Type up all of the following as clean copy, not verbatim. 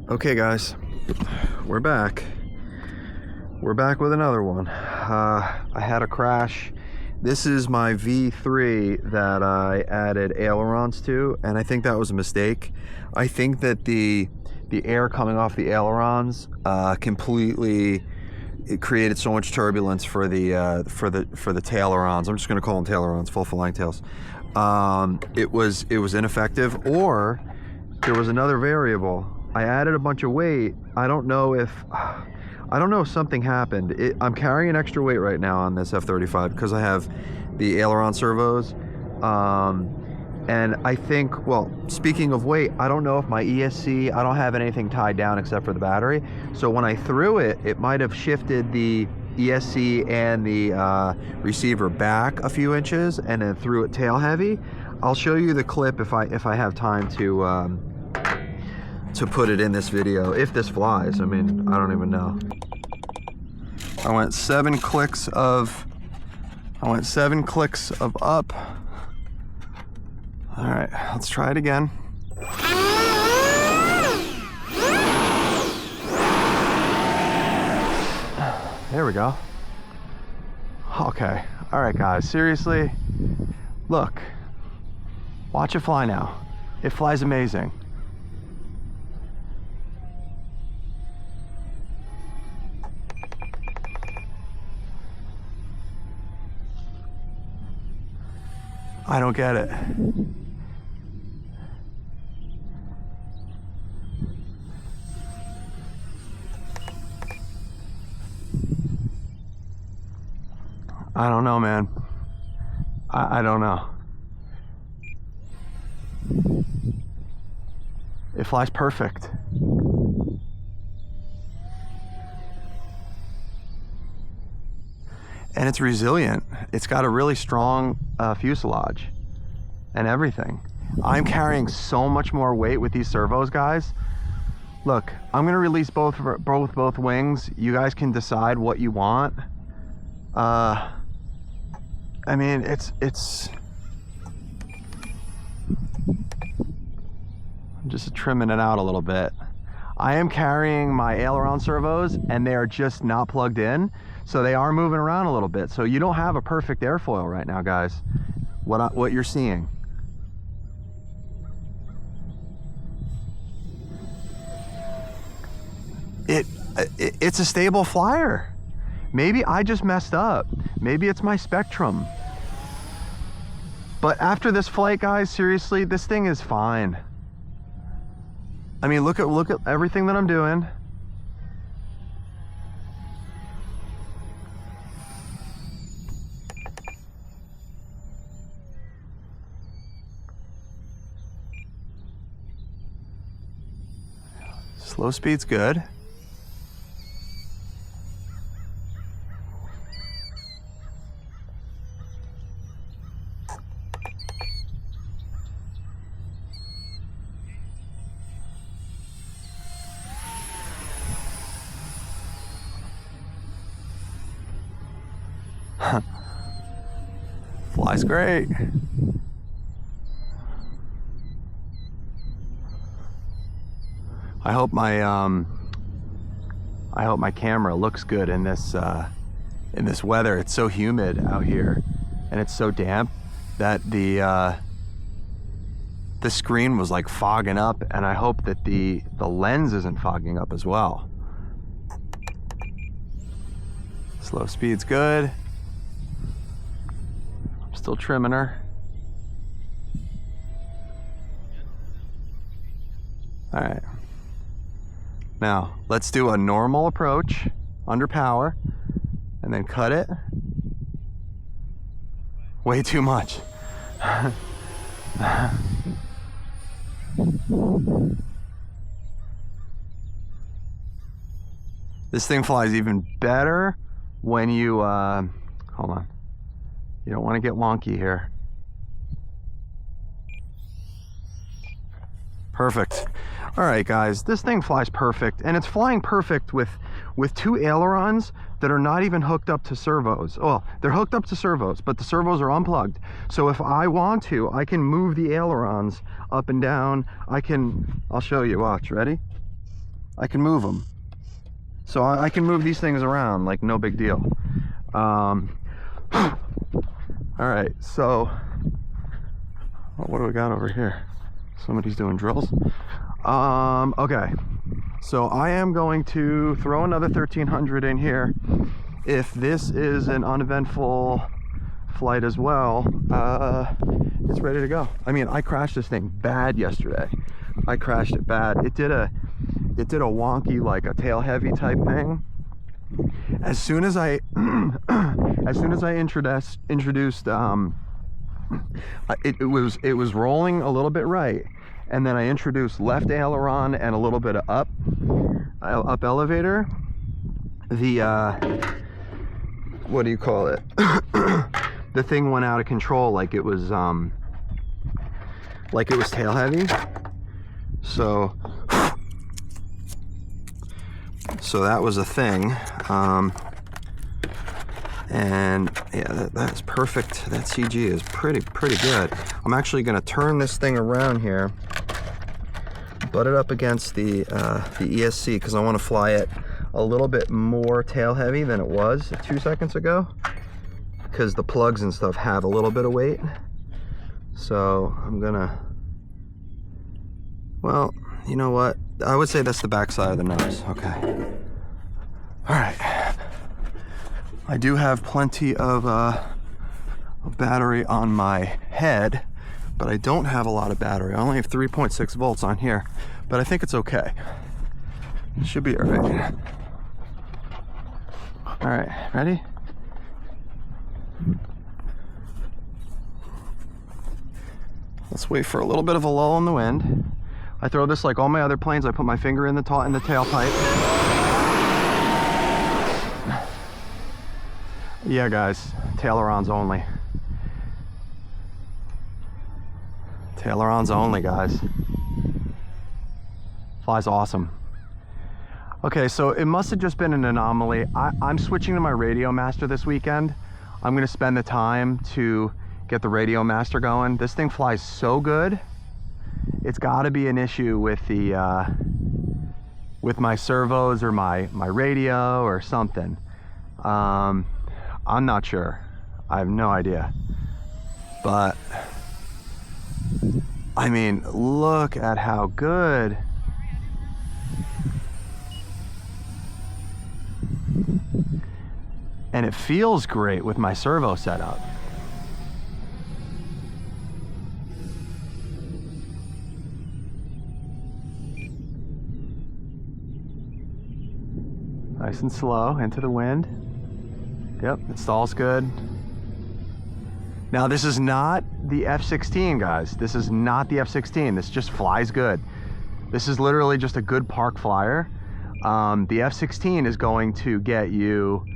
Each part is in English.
Okay guys, we're back. We're back with another one. I had a crash. This is my V3 that I added ailerons to, and I think that was a mistake. I think that the air coming off the ailerons it created so much turbulence for the tailerons. I'm just going to call them tailerons, full flying tails. It was ineffective, or there was another variable. I added a bunch of weight. I don't know if something happened. I'm carrying extra weight right now on this F35 because I have the aileron servos. And I think, well, speaking of weight, I don't know if my ESC, I don't have anything tied down except for the battery. So when I threw it, it might have shifted the ESC and the receiver back a few inches and then threw it tail heavy. I'll show you the clip if I have time to put it in this video, if this flies. I mean, I don't even know. I went 7 clicks of up. All right, let's try it again. There we go. Okay, all right guys, seriously, look, watch it fly now. It flies amazing. I don't get it. I don't know, man. I don't know. It flies perfect. And it's resilient. It's got a really strong fuselage and everything. I'm carrying so much more weight with these servos, guys. Look, I'm gonna release both wings. You guys can decide what you want. I mean, it's. I'm just trimming it out a little bit. I am carrying my aileron servos and they are just not plugged in. So they are moving around a little bit. So you don't have a perfect airfoil right now, guys. What you're seeing. It's a stable flyer. Maybe I just messed up. Maybe it's my spectrum. But after this flight, guys, seriously, this thing is fine. I mean, look at everything that I'm doing. Slow speed's good. Flies great. I hope my camera looks good in this weather. It's so humid out here and it's so damp that the screen was like fogging up, and I hope that the lens isn't fogging up as well. Slow speed's good. I'm still trimming her. All right. Now, let's do a normal approach under power and then cut it. Way too much. This thing flies even better when you, hold on. You don't want to get wonky here. Perfect. All right, guys, this thing flies perfect, and it's flying perfect with 2 ailerons that are not even hooked up to servos. Well, they're hooked up to servos, but the servos are unplugged. So if I want to, I can move the ailerons up and down. I'll show you, watch, ready? I can move them. So I can move these things around like no big deal. All right, so what do we got over here? Somebody's doing drills. Okay, so I am going to throw another 1300 in here. If this is an uneventful flight as well, it's ready to go. I mean, I crashed this thing bad yesterday. I crashed it bad. It did a wonky, like a tail heavy type thing. As soon as I introduced it was rolling a little bit right, and then I introduced left aileron and a little bit of up elevator. The what do you call it? The thing went out of control, like it was tail heavy. So that was a thing, and yeah, that's perfect. That CG is pretty good. I'm actually going to turn this thing around here, butt it up against the ESC, because I want to fly it a little bit more tail heavy than it was 2 seconds ago, because the plugs and stuff have a little bit of weight. So I'm gonna, well, you know what? I would say that's the back side of the nose. Okay. All right. I do have plenty of battery on my head, but I don't have a lot of battery. I only have 3.6 volts on here, but I think it's okay. It should be all right. All right, ready? Let's wait for a little bit of a lull in the wind. I throw this like all my other planes. I put my finger in the tailpipe. Yeah, guys, ailerons only. Ailerons only, guys. Flies awesome. Okay, so it must have just been an anomaly. I'm switching to my Radio Master this weekend. I'm gonna spend the time to get the Radio Master going. This thing flies so good. It's gotta be an issue with the with my servos or my radio or something. I'm not sure. I have no idea. But I mean, look at how good. And it feels great with my servo setup. Nice and slow into the wind. Yep, it stalls good. Now this is not the F-16, guys. This is not the F-16. This just flies good. This is literally just a good park flyer. The F-16 is going to get you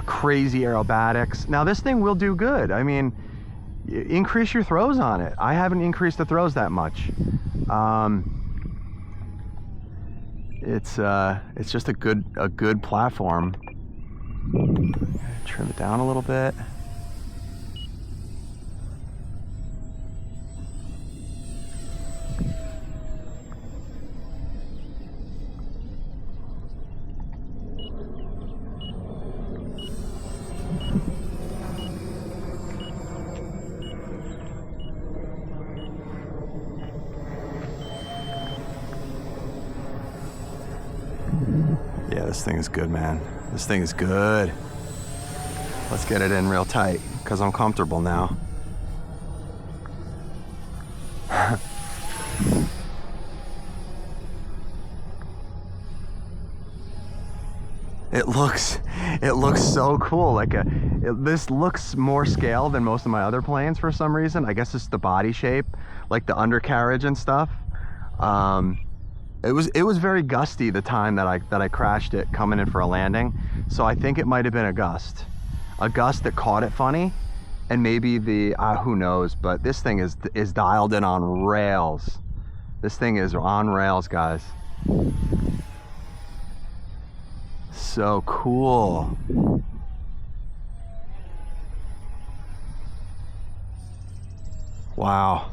crazy aerobatics. Now this thing will do good. I mean, increase your throws on it. I haven't increased the throws that much. It's just a good platform. Trim it down a little bit. Yeah, this thing is good, man. This thing is good. Let's get it in real tight, because I'm comfortable now. It looks so cool. Like this looks more scale than most of my other planes for some reason. I guess it's the body shape, like the undercarriage and stuff. It was very gusty the time that I crashed it coming in for a landing. So I think it might have been a gust that caught it funny, and maybe the who knows. But this thing is dialed in on rails. This thing is on rails, guys. So cool. Wow.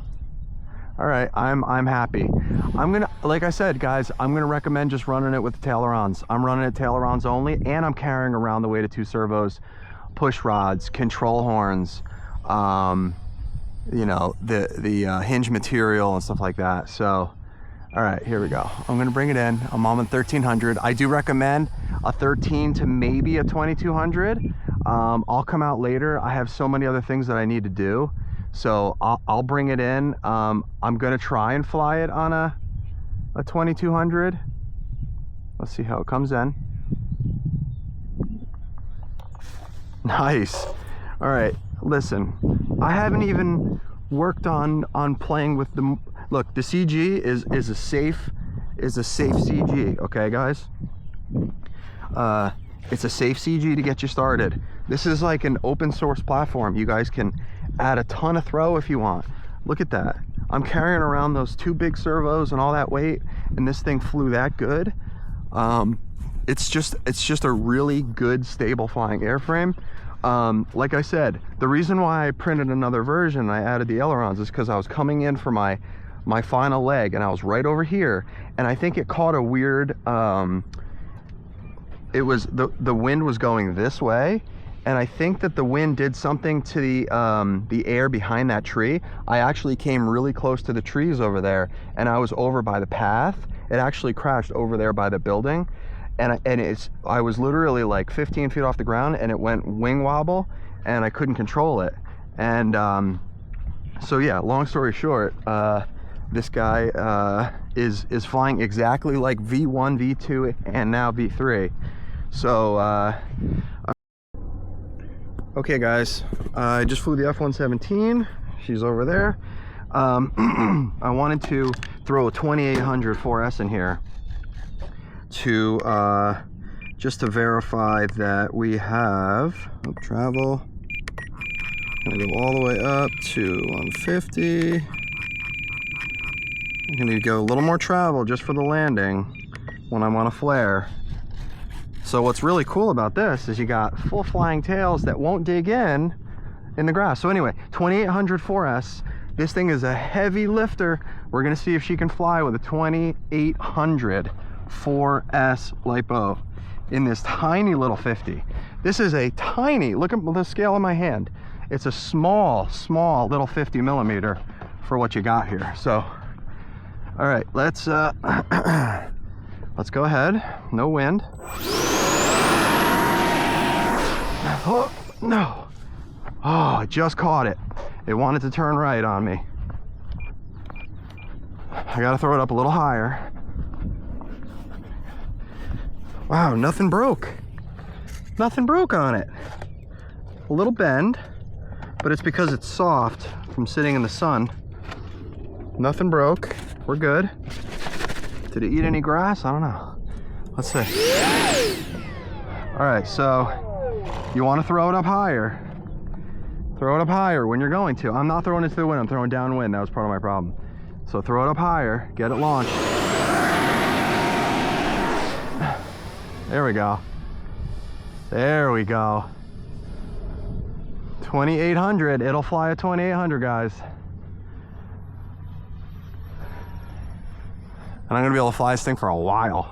All right, I'm happy. I'm gonna, like I said, guys, I'm gonna recommend just running it with the tail-arounds. I'm running it tail-arounds only, and I'm carrying around the weight of 2 servos, push rods, control horns, you know, the hinge material and stuff like that. So, all right, here we go. I'm gonna bring it in. I'm on the 1300. I do recommend a 13 to maybe a 2200. I'll come out later. I have so many other things that I need to do. So I'll bring it in. I'm gonna try and fly it on a 2200. Let's see how it comes in. Nice. All right, listen, I haven't even worked on playing with the, look, the CG is a safe CG, okay guys? It's a safe CG to get you started. This is like an open source platform. You guys can add a ton of throw if you want. Look at that. I'm carrying around those 2 big servos and all that weight, and this thing flew that good. It's just a really good, stable flying airframe. Like I said, the reason why I printed another version and I added the ailerons is because I was coming in for my final leg, and I was right over here, and I think it caught a weird, it was, the wind was going this way, and I think that the wind did something to the air behind that tree. I actually came really close to the trees over there, and I was over by the path. It actually crashed over there by the building, and I was literally like 15 feet off the ground, and it went wing wobble, and I couldn't control it. And so yeah, long story short, this guy is flying exactly like V1, V2, and now V3. So okay guys, I just flew the F-117. She's over there. I wanted to throw a 2800 4S in here to just to verify that we have travel. I'm gonna go all the way up to 150. I'm gonna go a little more travel just for the landing when I'm on a flare. So what's really cool about this is you got full flying tails that won't dig in the grass. So anyway, 2800 4S. This thing is a heavy lifter. We're gonna see if she can fly with a 2800 4S lipo in this tiny little 50. This is a tiny, look at the scale of my hand. It's a small little 50 millimeter for what you got here. So, all right, let's let's go ahead. No wind. Oh, no. Oh, I just caught it. It wanted to turn right on me. I gotta throw it up a little higher. Wow, nothing broke. Nothing broke on it. A little bend, but it's because it's soft from sitting in the sun. Nothing broke. We're good. Did it eat any grass? I don't know. Let's see. All right, so you want to throw it up higher. Throw it up higher when you're going to. I'm not throwing it to the wind, I'm throwing downwind. That was part of my problem. So throw it up higher, get it launched. There we go. There we go. 2800, it'll fly at 2800, guys. And I'm gonna be able to fly this thing for a while.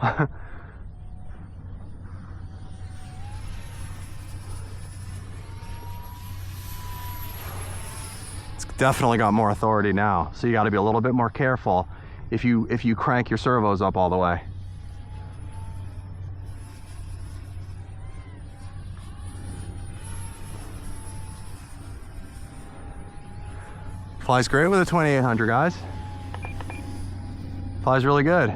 It's definitely got more authority now, so you got to be a little bit more careful if you crank your servos up all the way. Flies great with a 2800, guys. Flies really good.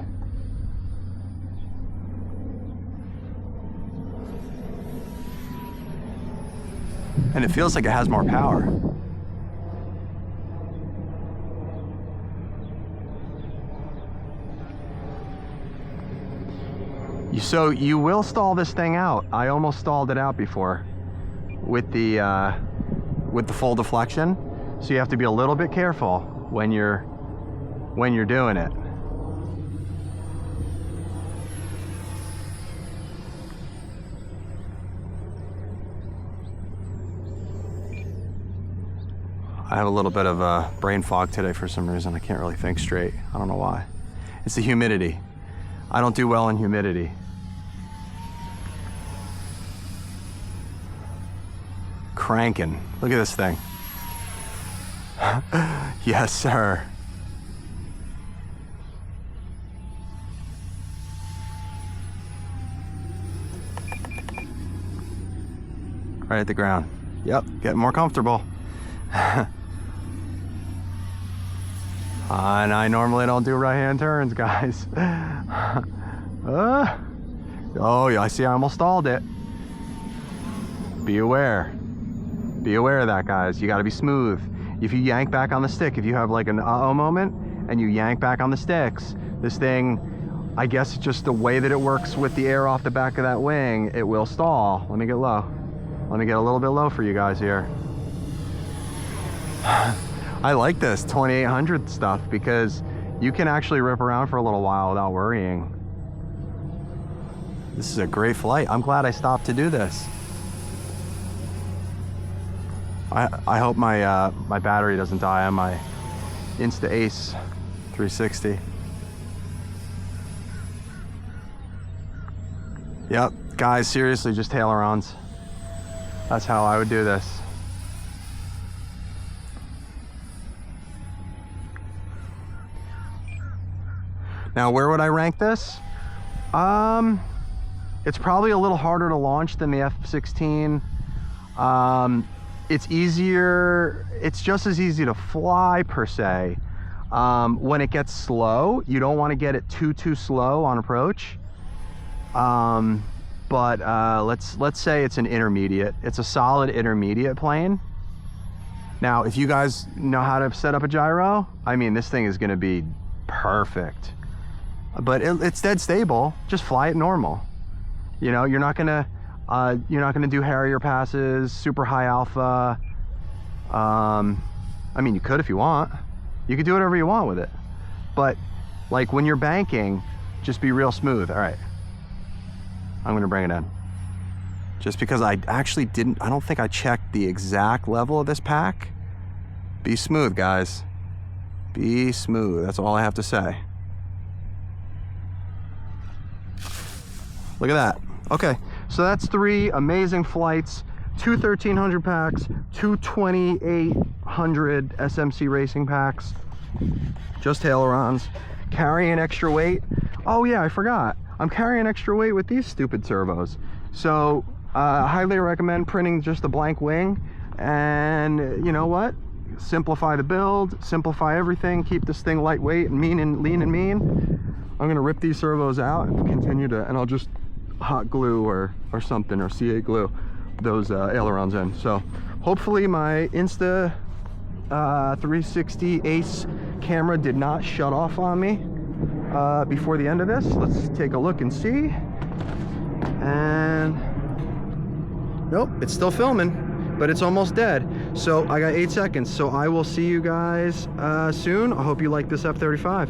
And it feels like it has more power. So you will stall this thing out. I almost stalled it out before with the full deflection. So you have to be a little bit careful when you're doing it. I have a little bit of a brain fog today for some reason. I can't really think straight. I don't know why. It's the humidity. I don't do well in humidity. Cranking. Look at this thing. Yes, sir. Right at the ground. Yep, getting more comfortable. And I normally don't do right-hand turns, guys. Oh, yeah, I see I almost stalled it. Be aware. Be aware of that, guys. You gotta be smooth. If you yank back on the stick, if you have like an uh-oh moment and you yank back on the sticks, this thing, I guess just the way that it works with the air off the back of that wing, it will stall. Let me get low. Let me get a little bit low for you guys here. I like this 2800 stuff because you can actually rip around for a little while without worrying. This is a great flight. I'm glad I stopped to do this. I hope my my battery doesn't die on my Insta Ace 360. Yep, guys, seriously, just ailerons. That's how I would do this. Now, where would I rank this? It's probably a little harder to launch than the F-16. It's easier, it's just as easy to fly per se. When it gets slow, you don't want to get it too slow on approach. But let's say it's an intermediate. It's a solid intermediate plane. Now, if you guys know how to set up a gyro, I mean, this thing is going to be perfect. But it's dead stable. Just fly it normal. You know, you're not gonna do Harrier passes, super high alpha. I mean, you could if you want. You could do whatever you want with it. But like when you're banking, just be real smooth. All right. I'm gonna bring it in. Just because I actually I don't think I checked the exact level of this pack. Be smooth, guys. Be smooth, that's all I have to say. Look at that. Okay, so that's 3 amazing flights, 2 1300 packs, 2 2800 SMC racing packs, just ailerons, carrying extra weight. Oh yeah, I forgot. I'm carrying extra weight with these stupid servos. So I highly recommend printing just a blank wing, and you know what? Simplify the build, simplify everything, keep this thing lightweight and mean and lean and mean. I'm gonna rip these servos out and continue to, and I'll just hot glue or something, or CA glue those ailerons in. So hopefully my Insta 360 Ace camera did not shut off on me before the end of this. Let's take a look and see. And nope, it's still filming, but it's almost dead. So I got 8 seconds. So I will see you guys soon. I hope you like this F-35.